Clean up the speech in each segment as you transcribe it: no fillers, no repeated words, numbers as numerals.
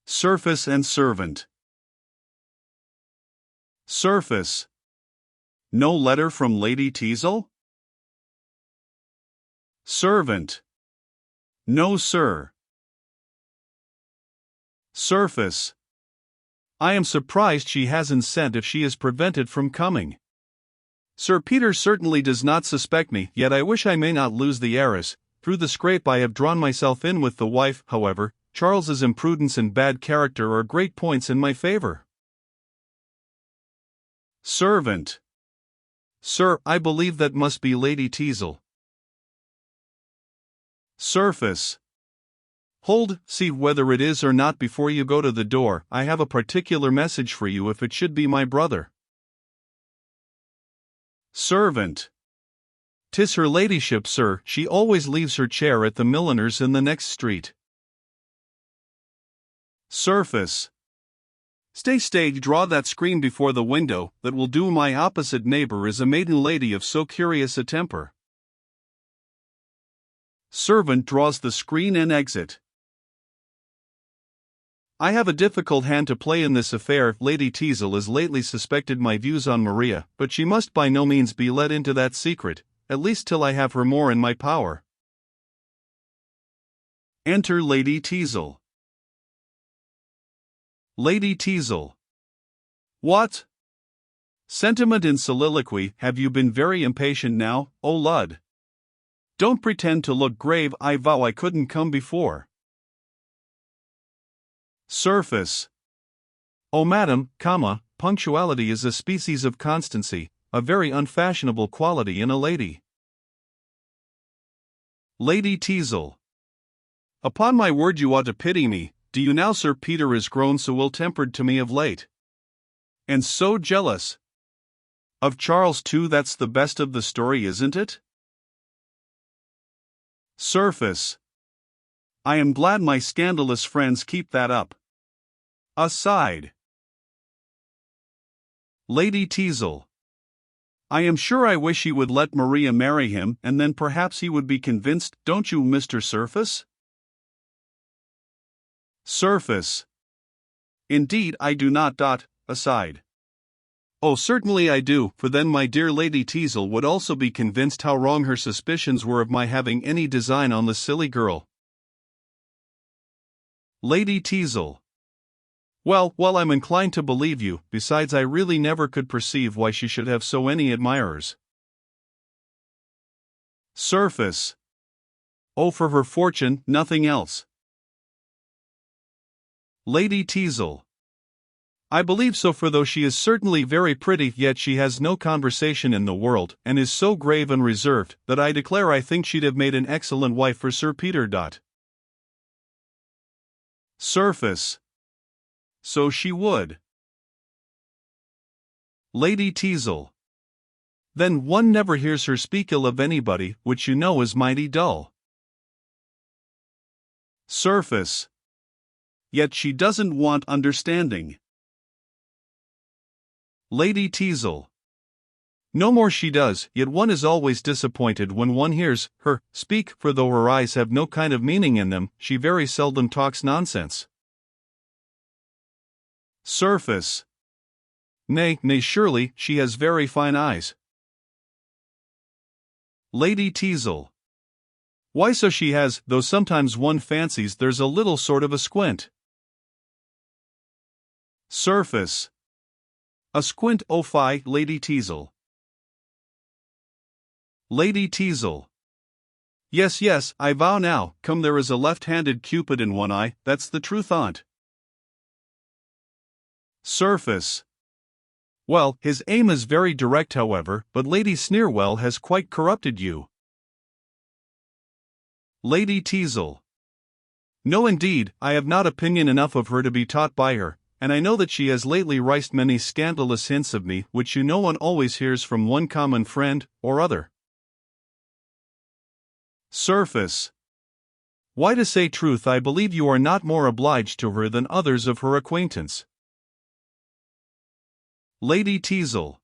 Surface and servant. Surface. No letter from Lady Teazle? Servant. No, sir. Surface. I am surprised she hasn't sent if she is prevented from coming. Sir Peter certainly does not suspect me, yet I wish I may not lose the heiress. Through the scrape I have drawn myself in with the wife. However, Charles's imprudence and bad character are great points in my favor. Servant. Sir, I believe that must be Lady Teazle. Surface. Hold, see whether it is or not before you go to the door. I have a particular message for you if it should be my brother. Servant. 'Tis her ladyship, sir. She always leaves her chair at the milliner's in the next street. Surface. Stay, draw that screen before the window. That will do. My opposite neighbor is a maiden lady of so curious a temper. Servant draws the screen and exit. I have a difficult hand to play in this affair. Lady Teazle has lately suspected my views on Maria, but she must by no means be let into that secret, at least till I have her more in my power. Enter Lady Teazle. Lady Teazle. What? Sentiment in soliloquy. Have you been very impatient now, O Lud? Don't pretend to look grave. I vow I couldn't come before. Surface. O madam, punctuality is a species of constancy, a very unfashionable quality in a lady. Lady Teazle. Upon my word you ought to pity me. Do you now? Sir Peter is grown so ill-tempered to me of late. And so jealous. Of Charles too. That's the best of the story, isn't it? Surface. I am glad my scandalous friends keep that up. Aside. Lady Teazle. I am sure I wish he would let Maria marry him, and then perhaps he would be convinced, don't you, Mr. Surface? Surface. Indeed I do not. Aside. Oh, certainly I do, for then my dear Lady Teazle would also be convinced how wrong her suspicions were of my having any design on the silly girl. Lady Teazle. Well, I'm inclined to believe you. Besides, I really never could perceive why she should have so many admirers. Surface. Oh, for her fortune, nothing else. Lady Teazle. I believe so, for though she is certainly very pretty, yet she has no conversation in the world, and is so grave and reserved, that I declare I think she'd have made an excellent wife for Sir Peter. Surface. So she would. Lady Teazle. Then one never hears her speak ill of anybody, which you know is mighty dull. Surface. Yet she doesn't want understanding. Lady Teazle. No more she does, yet one is always disappointed when one hears her speak, for though her eyes have no kind of meaning in them, she very seldom talks nonsense. Surface. Nay, surely, she has very fine eyes. Lady Teazle. Why, so she has, though sometimes one fancies there's a little sort of a squint. Surface. A squint, oh fie, Lady Teazle. Lady Teazle. Yes, I vow now, there is a left-handed Cupid in one eye, that's the truth on't. Surface. Well, his aim is very direct, however, but Lady Sneerwell has quite corrupted you. Lady Teazle. No indeed, I have not opinion enough of her to be taught by her, and I know that she has lately riced many scandalous hints of me, which you know one always hears from one common friend, or other. Surface. Why, to say truth, I believe you are not more obliged to her than others of her acquaintance. Lady Teazle.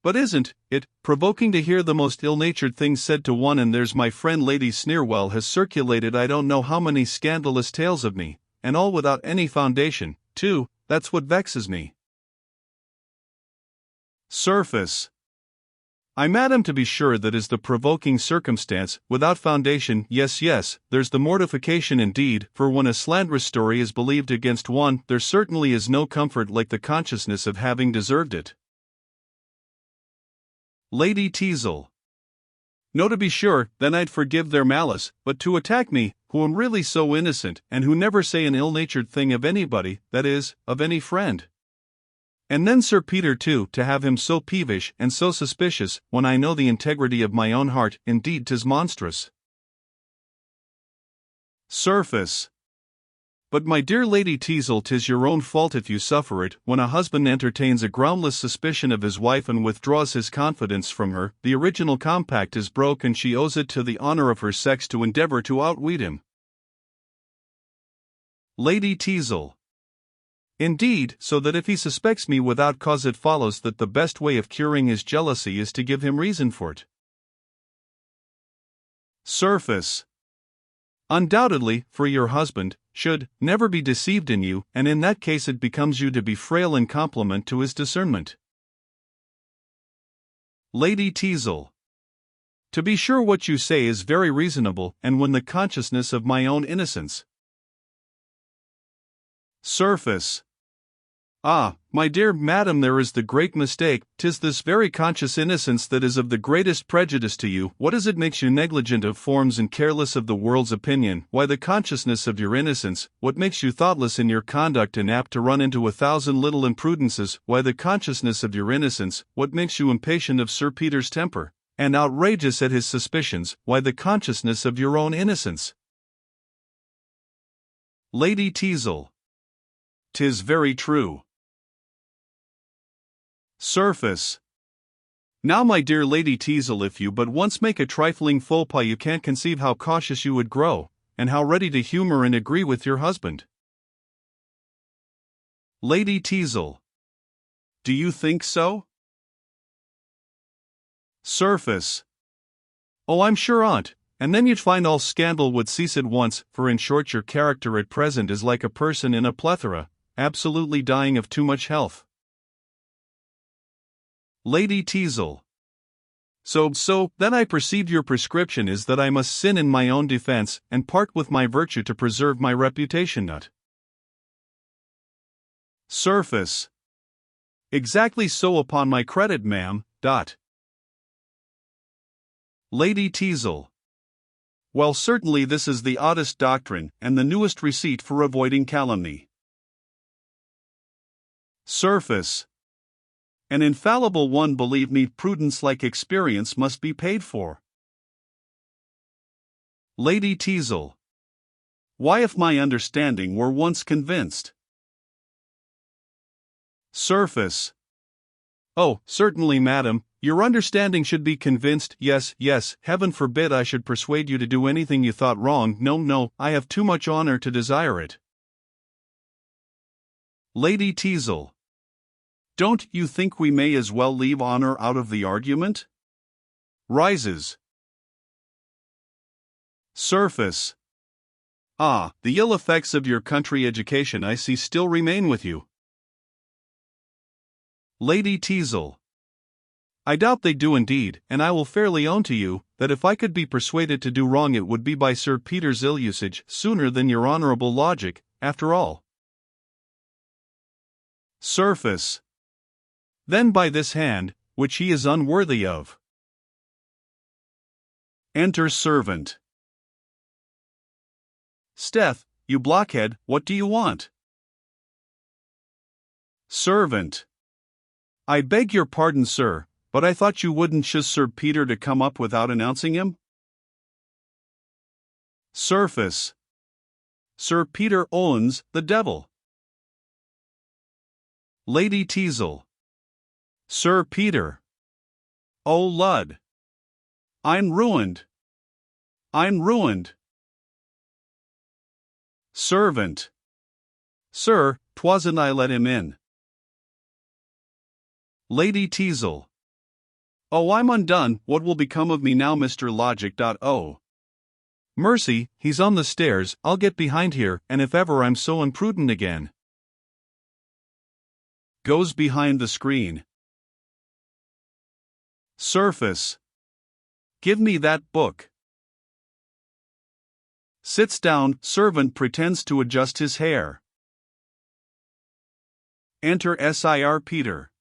But isn't it provoking to hear the most ill-natured things said to one? And there's my friend Lady Sneerwell has circulated I don't know how many scandalous tales of me, and all without any foundation, too, that's what vexes me. Surface. I, madam, to be sure that is the provoking circumstance, without foundation. Yes, there's the mortification indeed, for when a slanderous story is believed against one, there certainly is no comfort like the consciousness of having deserved it. Lady Teazle. No, to be sure, then I'd forgive their malice, but to attack me, who am really so innocent, and who never say an ill-natured thing of anybody, that is, of any friend. And then Sir Peter too, to have him so peevish and so suspicious, when I know the integrity of my own heart, indeed 'tis monstrous. Surface. But my dear Lady Teazle, 'tis your own fault if you suffer it. When a husband entertains a groundless suspicion of his wife and withdraws his confidence from her, the original compact is broke, and she owes it to the honor of her sex to endeavor to outwit him. Lady Teazle. Indeed, so that if he suspects me without cause, it follows that the best way of curing his jealousy is to give him reason for it. Surface. Undoubtedly, for your husband should never be deceived in you, and in that case it becomes you to be frail in compliment to his discernment. Lady Teazle. To be sure, what you say is very reasonable, and when the consciousness of my own innocence. Surface. Ah, my dear madam, there is the great mistake. 'Tis this very conscious innocence that is of the greatest prejudice to you. What is it makes you negligent of forms and careless of the world's opinion? Why, the consciousness of your innocence. What makes you thoughtless in your conduct and apt to run into 1,000 little imprudences? Why, the consciousness of your innocence. What makes you impatient of Sir Peter's temper, and outrageous at his suspicions? Why, the consciousness of your own innocence. Lady Teazle. 'Tis very true. Surface. Now, my dear Lady Teazle, if you but once make a trifling faux pas, you can't conceive how cautious you would grow, and how ready to humor and agree with your husband. Lady Teazle. Do you think so? Surface. Oh, I'm sure, aunt, and then you'd find all scandal would cease at once, for in short your character at present is like a person in a plethora, absolutely dying of too much health. Lady Teazle. So, then I perceived your prescription is that I must sin in my own defense, and part with my virtue to preserve my reputation. Not. Surface. Exactly so, upon my credit, ma'am. Lady Teazle. Well, certainly this is the oddest doctrine, and the newest receipt for avoiding calumny. Surface. An infallible one, believe me. Prudence, like experience, must be paid for. Lady Teazle. Why, if my understanding were once convinced. Surface. Oh, certainly, madam, your understanding should be convinced. Yes, heaven forbid I should persuade you to do anything you thought wrong. No, I have too much honor to desire it. Lady Teazle. Don't you think we may as well leave honor out of the argument? Rises. Surface. Ah, the ill effects of your country education, I see, still remain with you. Lady Teazle. I doubt they do indeed, and I will fairly own to you, that if I could be persuaded to do wrong it would be by Sir Peter's ill usage, sooner than your honorable logic, after all. Surface. Then by this hand, which he is unworthy of. Enter servant. Steph, you blockhead, what do you want? Servant. I beg your pardon, sir, but I thought you wouldn't choose Sir Peter to come up without announcing him? Surface. Sir Peter owns the devil. Lady Teazle. Sir Peter. Oh, Lud. I'm ruined. Servant. Sir, 'twasn't I let him in. Lady Teazle. Oh, I'm undone. What will become of me now, Mr. Logic? Mercy, he's on the stairs, I'll get behind here, and if ever I'm so imprudent again. Goes behind the screen. Surface. Give me that book. Sits down, servant pretends to adjust his hair. Enter Sir Peter.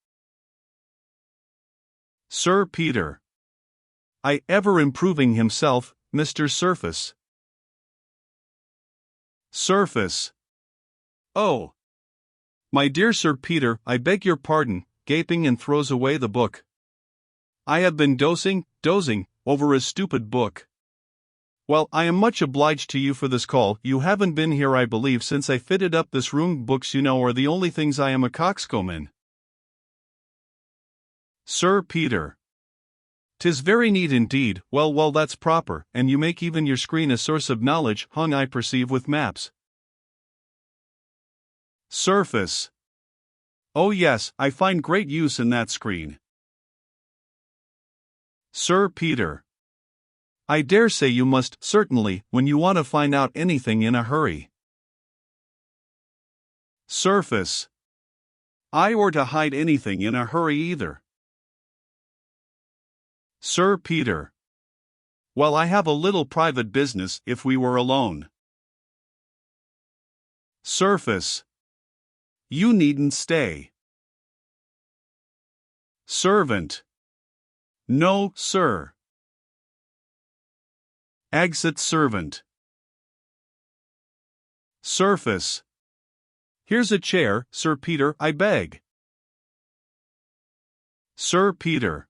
Sir Peter. Ever improving himself, Mr. Surface. Surface. Oh. My dear Sir Peter, I beg your pardon, gaping and throws away the book. I have been dozing, over a stupid book. Well, I am much obliged to you for this call. You haven't been here, I believe, since I fitted up this room. Books, you know, are the only things I am a coxcomb in. Sir Peter. 'Tis very neat indeed. Well, that's proper, and you make even your screen a source of knowledge, hung I perceive with maps. Surface. Oh yes, I find great use in that screen. Sir Peter. I dare say you must, certainly, when you want to find out anything in a hurry. Surface. Or to hide anything in a hurry either. Sir Peter. Well, I have a little private business, if we were alone. Surface. You needn't stay. Servant. No, sir. Exit servant. Surface. Here's a chair, Sir Peter, I beg. Sir Peter.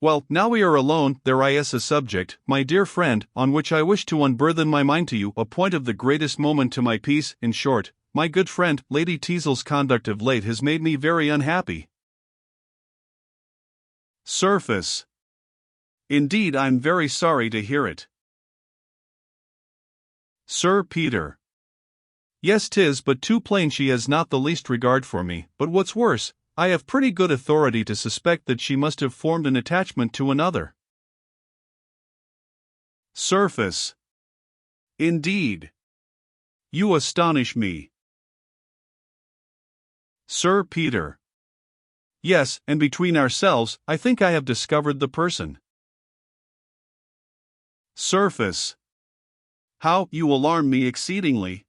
Well, now we are alone, there is a subject, my dear friend, on which I wish to unburthen my mind to you, a point of the greatest moment to my peace. In short, my good friend, Lady Teazle's conduct of late has made me very unhappy. Surface. Indeed, I'm very sorry to hear it. Sir Peter. Yes, 'tis but too plain she has not the least regard for me, but what's worse, I have pretty good authority to suspect that she must have formed an attachment to another. Surface. Indeed. You astonish me. Sir Peter. Yes, and between ourselves, I think I have discovered the person. Surface. How, you alarm me exceedingly.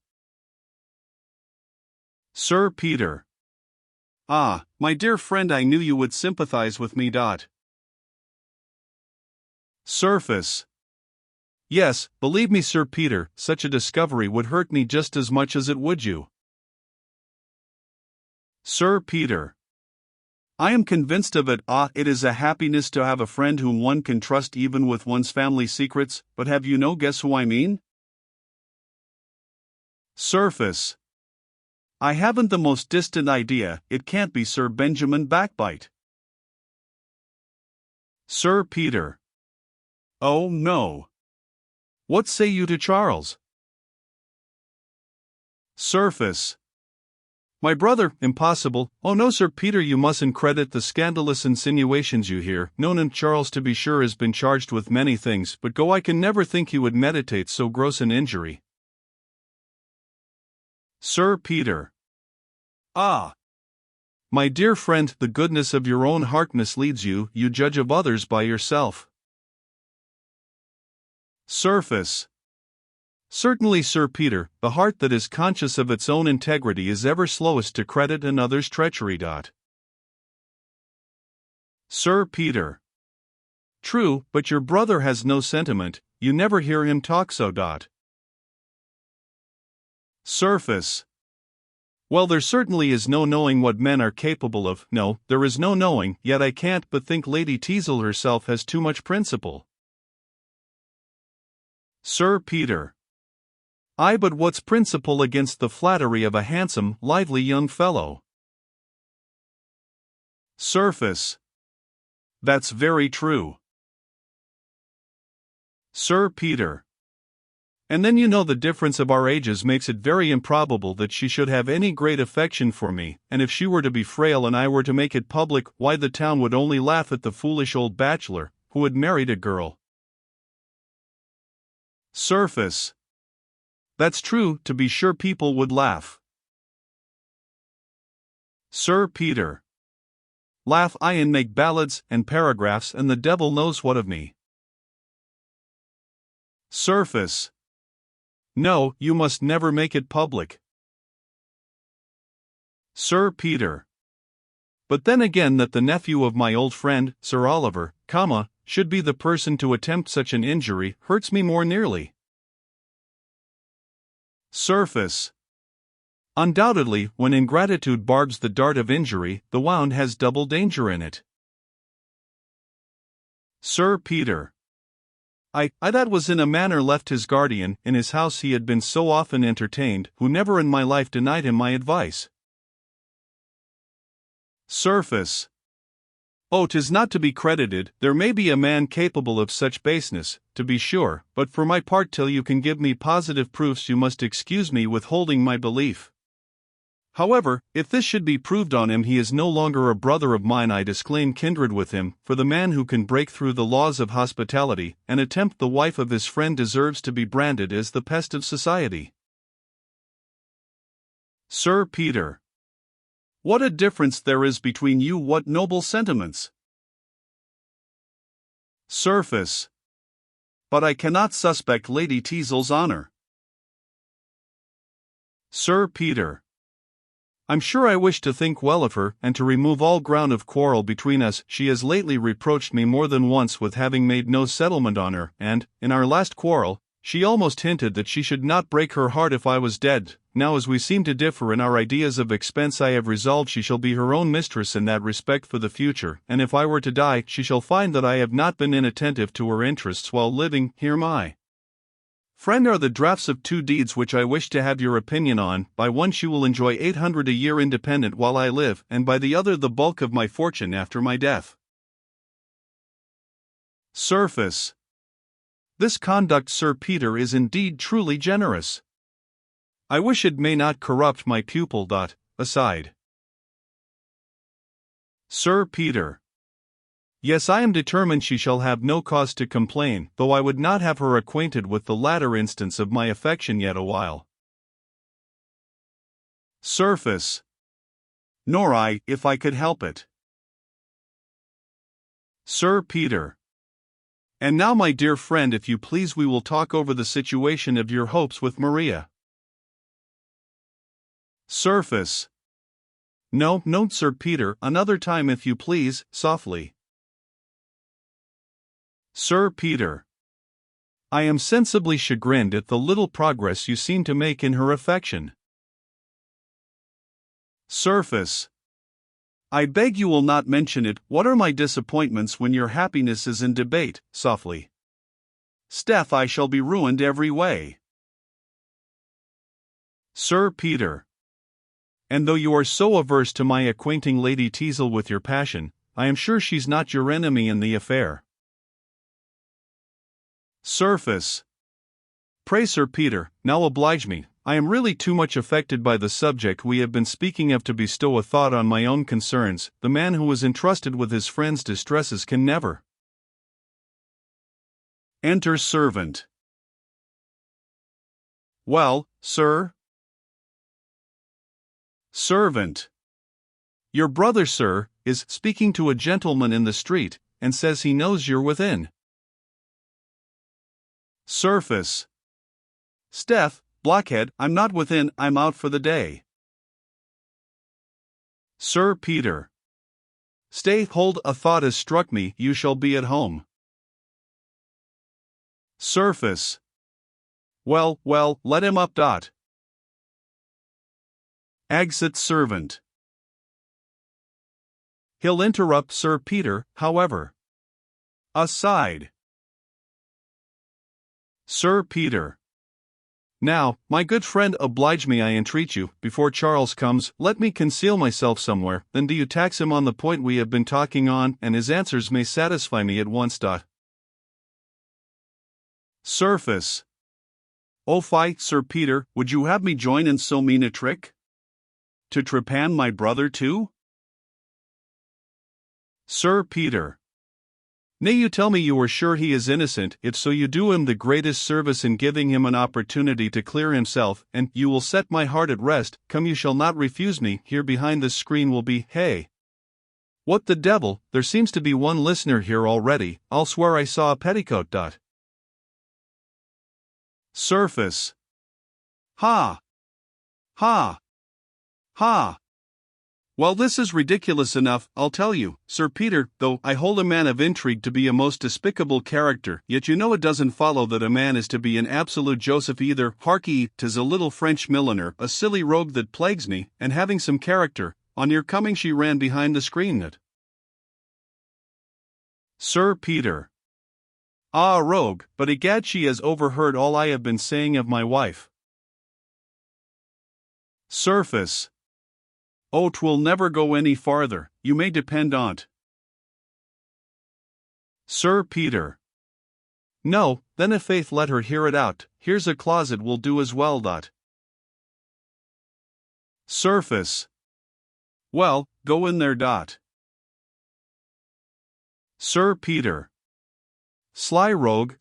Sir Peter. Ah, my dear friend, I knew you would sympathize with me. Surface. Yes, believe me, Sir Peter, such a discovery would hurt me just as much as it would you. Sir Peter. I am convinced of it. It is a happiness to have a friend whom one can trust even with one's family secrets, but have you no guess who I mean? Surface. I haven't the most distant idea. It can't be Sir Benjamin Backbite. Sir Peter. Oh no. What say you to Charles? Surface. My brother, impossible. Oh no, Sir Peter, you mustn't credit the scandalous insinuations you hear. No, Charles, to be sure, has been charged with many things, but I can never think he would meditate so gross an injury. Sir Peter. Ah! My dear friend, the goodness of your own heart misleads you, you judge of others by yourself. Surface. Certainly, Sir Peter, the heart that is conscious of its own integrity is ever slowest to credit another's treachery. Sir Peter. True, but your brother has no sentiment, you never hear him talk so. Surface. Well, there certainly is no knowing what men are capable of. No, there is no knowing, yet I can't but think Lady Teazle herself has too much principle. Sir Peter. But what's principle against the flattery of a handsome, lively young fellow? Surface. That's very true. Sir Peter. And then you know the difference of our ages makes it very improbable that she should have any great affection for me, and if she were to be frail and I were to make it public, why the town would only laugh at the foolish old bachelor, who had married a girl. Surface. That's true, to be sure people would laugh. Sir Peter. Laugh I and make ballads and paragraphs and the devil knows what of me. Surface. No, you must never make it public. Sir Peter. But then again that the nephew of my old friend, Sir Oliver, should be the person to attempt such an injury hurts me more nearly. Surface. Undoubtedly, when ingratitude barbs the dart of injury, the wound has double danger in it. Sir Peter. I that was in a manner left his guardian, in his house he had been so often entertained, who never in my life denied him my advice. Surface. Oh, 'tis not to be credited, there may be a man capable of such baseness, to be sure, but for my part till you can give me positive proofs you must excuse me withholding my belief. However, if this should be proved on him he is no longer a brother of mine I disclaim kindred with him, for the man who can break through the laws of hospitality, and attempt the wife of his friend deserves to be branded as the pest of society. Sir Peter. What a difference there is between you, what noble sentiments! Surface. But I cannot suspect Lady Teazle's honor. Sir Peter. I'm sure I wish to think well of her, and to remove all ground of quarrel between us. She has lately reproached me more than once with having made no settlement on her, and, in our last quarrel, she almost hinted that she should not break her heart if I was dead. Now as we seem to differ in our ideas of expense I have resolved she shall be her own mistress in that respect for the future, and if I were to die she shall find that I have not been inattentive to her interests while living. Here my friend are the drafts of 2 deeds which I wish to have your opinion on. By one she will enjoy 800 a year independent while I live, and by the other the bulk of my fortune after my death. Surface. This conduct, Sir Peter, is indeed truly generous. I wish it may not corrupt my pupil. Aside. Sir Peter. Yes, I am determined she shall have no cause to complain, though I would not have her acquainted with the latter instance of my affection yet awhile. Surface. Nor I, if I could help it. Sir Peter. And now, my dear friend, if you please, we will talk over the situation of your hopes with Maria. Surface. No, Sir Peter, another time if you please, softly. Sir Peter. I am sensibly chagrined at the little progress you seem to make in her affection. Surface. I beg you will not mention it. What are my disappointments when your happiness is in debate? Softly. Steph, I shall be ruined every way. Sir Peter. And though you are so averse to my acquainting Lady Teazle with your passion, I am sure she's not your enemy in the affair. Surface. Pray, Sir Peter, now oblige me. I am really too much affected by the subject we have been speaking of to bestow a thought on my own concerns. The man who is entrusted with his friend's distresses can never. Enter servant. Well, sir? Servant. Your brother, sir, is speaking to a gentleman in the street, and says he knows you're within. Surface. Steph, blockhead, I'm not within, I'm out for the day. Sir Peter. Stay, hold, a thought has struck me, you shall be at home. Surface. Well, let him up. Exit servant. He'll interrupt Sir Peter, however. Aside. Sir Peter. Now, my good friend, oblige me, I entreat you, before Charles comes. Let me conceal myself somewhere, then do you tax him on the point we have been talking on, and his answers may satisfy me at once. Surface. Oh fie, Sir Peter, would you have me join in so mean a trick? To trepan my brother too? Sir Peter. Nay, you tell me you are sure he is innocent, if so you do him the greatest service in giving him an opportunity to clear himself, and you will set my heart at rest. Come, you shall not refuse me. Here behind this screen will be, hey. What the devil, there seems to be one listener here already. I'll swear I saw a petticoat. Surface. Ha! Ha! Ha! Well, this is ridiculous enough, I'll tell you, Sir Peter. Though I hold a man of intrigue to be a most despicable character, yet you know it doesn't follow that a man is to be an absolute Joseph either. Hark ye, 'tis a little French milliner, a silly rogue that plagues me, and having some character. On your coming she ran behind the screen. Sir Peter. Ah, rogue, but egad she has overheard all I have been saying of my wife. Surface. Oh, 'twill never go any farther, you may depend on't. Sir Peter. No, then if faith let her hear it out, here's a closet will do as well. Surface. Well, go in there. Sir Peter. Sly rogue.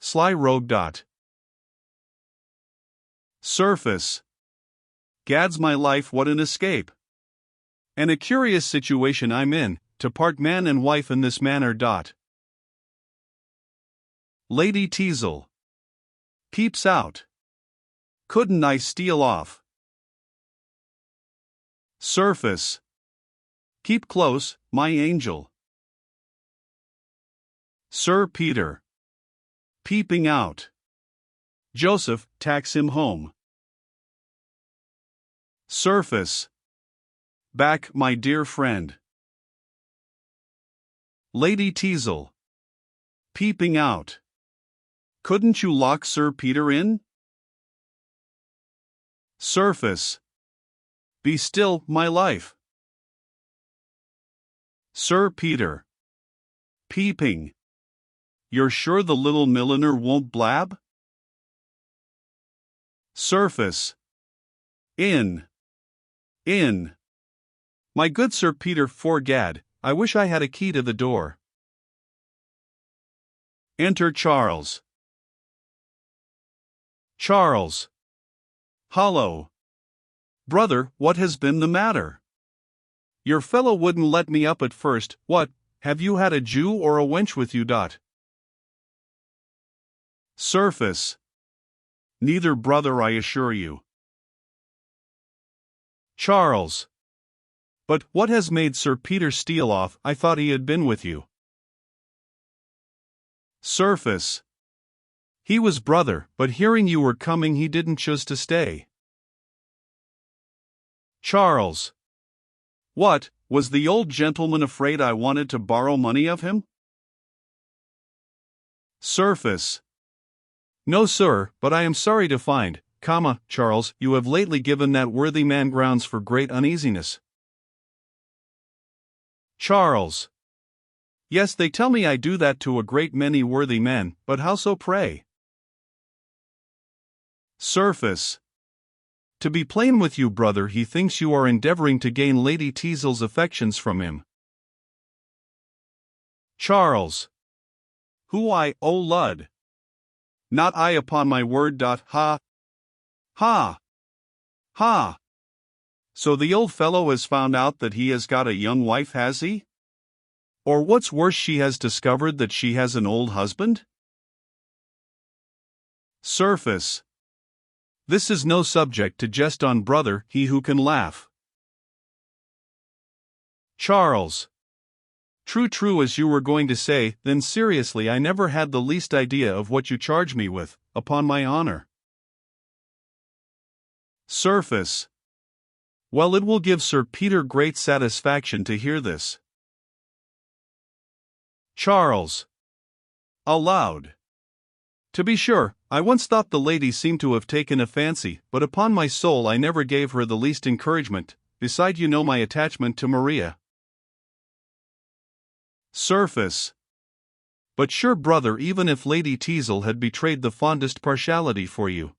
Surface. Gad's my life, what an escape! And a curious situation I'm in, to part man and wife in this manner. Lady Teazle. Peeps out. Couldn't I steal off? Surface. Keep close, my angel. Sir Peter. Peeping out. Joseph, tax him home. Surface. Back, my dear friend. Lady Teazle. Peeping out. Couldn't you lock Sir Peter in? Surface. Be still, my life. Sir Peter. Peeping. You're sure the little milliner won't blab? Surface. In. My good Sir Peter, 'fore gad, I wish I had a key to the door. Enter Charles. Charles. Hollo. Brother, what has been the matter? Your fellow wouldn't let me up at first. What, have you had a Jew or a wench with you? Surface. Neither, brother, I assure you. Charles. But what has made Sir Peter steal off? I thought he had been with you. Surface. He was, brother, but hearing you were coming he didn't choose to stay. Charles. What, was the old gentleman afraid I wanted to borrow money of him? Surface. No, sir, but I am sorry to find, Charles, you have lately given that worthy man grounds for great uneasiness. Charles. Yes, they tell me I do that to a great many worthy men, but how so, pray? Surface. To be plain with you, brother, he thinks you are endeavoring to gain Lady Teazle's affections from him. Charles. Who I, O Lud? Not I, upon my word. Ha! Ha! Ha! So the old fellow has found out that he has got a young wife, has he? Or what's worse, she has discovered that she has an old husband? Surface. This is no subject to jest on, brother, he who can laugh. Charles. True, as you were going to say, then seriously I never had the least idea of what you charge me with, upon my honor. Surface. Well, it will give Sir Peter great satisfaction to hear this. Charles. Aloud. To be sure, I once thought the lady seemed to have taken a fancy, but upon my soul I never gave her the least encouragement, beside you know my attachment to Maria. Surface. But sure, brother, even if Lady Teazle had betrayed the fondest partiality for you.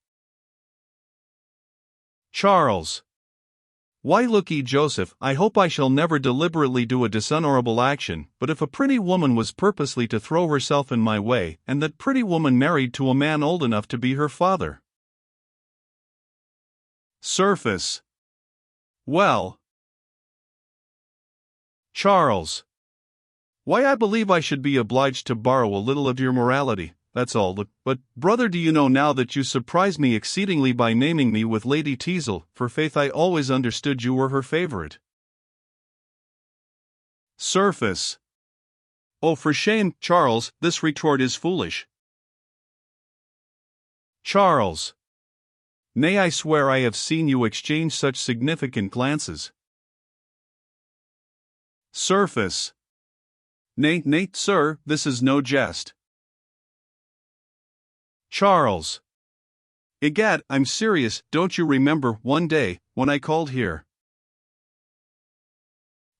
Charles. Why look-ye, Joseph, I hope I shall never deliberately do a dishonorable action, but if a pretty woman was purposely to throw herself in my way, and that pretty woman married to a man old enough to be her father. Surface. Well. Charles. Why, I believe I should be obliged to borrow a little of your morality, that's all. But, brother, do you know now that you surprise me exceedingly by naming me with Lady Teazle, for faith I always understood you were her favorite. Surface. Oh, for shame, Charles, this retort is foolish. Charles. Nay, I swear I have seen you exchange such significant glances. Surface. Nay, sir, this is no jest. Charles. Egad, I'm serious, don't you remember, one day, when I called here?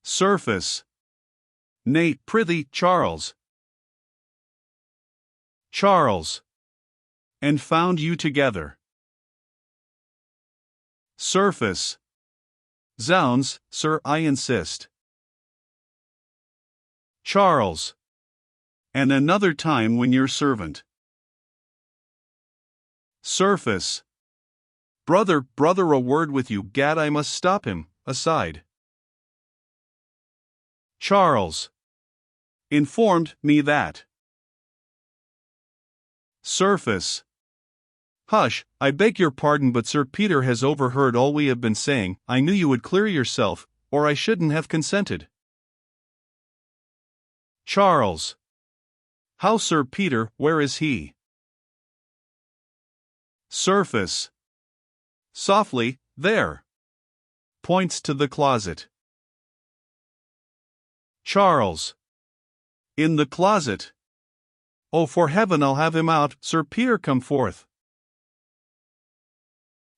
Surface. Nay, prithee, Charles. Charles. And found you together. Surface. Zounds, sir, I insist. Charles. And another time when your servant. Surface. Brother, a word with you, gad, I must stop him, aside. Charles. Informed me that. Surface. Hush, I beg your pardon, but Sir Peter has overheard all we have been saying. I knew you would clear yourself, or I shouldn't have consented. Charles. How, Sir Peter, where is he? Surface. Softly, there. Points to the closet. Charles. In the closet. Oh, for heaven, I'll have him out. Sir Peter, come forth.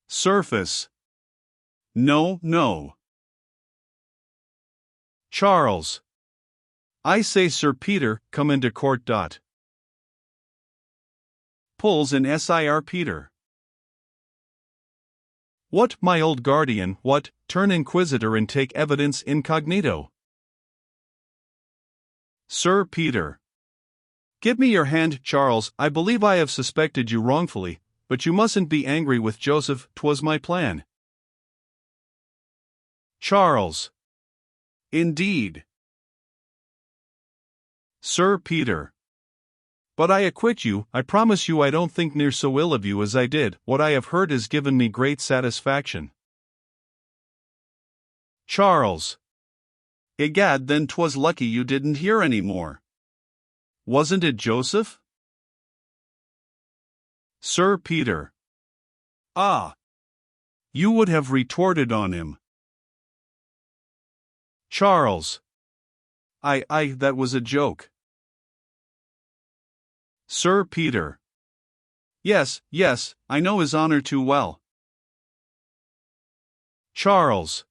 Surface. No. Charles. I say, Sir Peter, come into court. Pulls in Sir Peter. What, my old guardian, what, turn inquisitor and take evidence incognito? Sir Peter. Give me your hand, Charles, I believe I have suspected you wrongfully, but you mustn't be angry with Joseph, 'twas my plan. Charles. Indeed. Sir Peter. But I acquit you, I promise you I don't think near so ill of you as I did. What I have heard has given me great satisfaction. Charles. Egad, then 'twas lucky you didn't hear any more. Wasn't it Joseph? Sir Peter. Ah! You would have retorted on him. Charles. That was a joke. Sir Peter. Yes, I know his honor too well. Charles.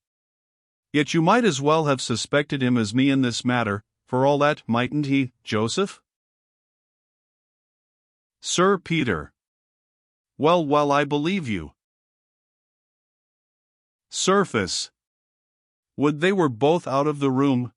Yet you might as well have suspected him as me in this matter, for all that, mightn't he, Joseph? Sir Peter. Well, I believe you. Surface. Would they were both out of the room?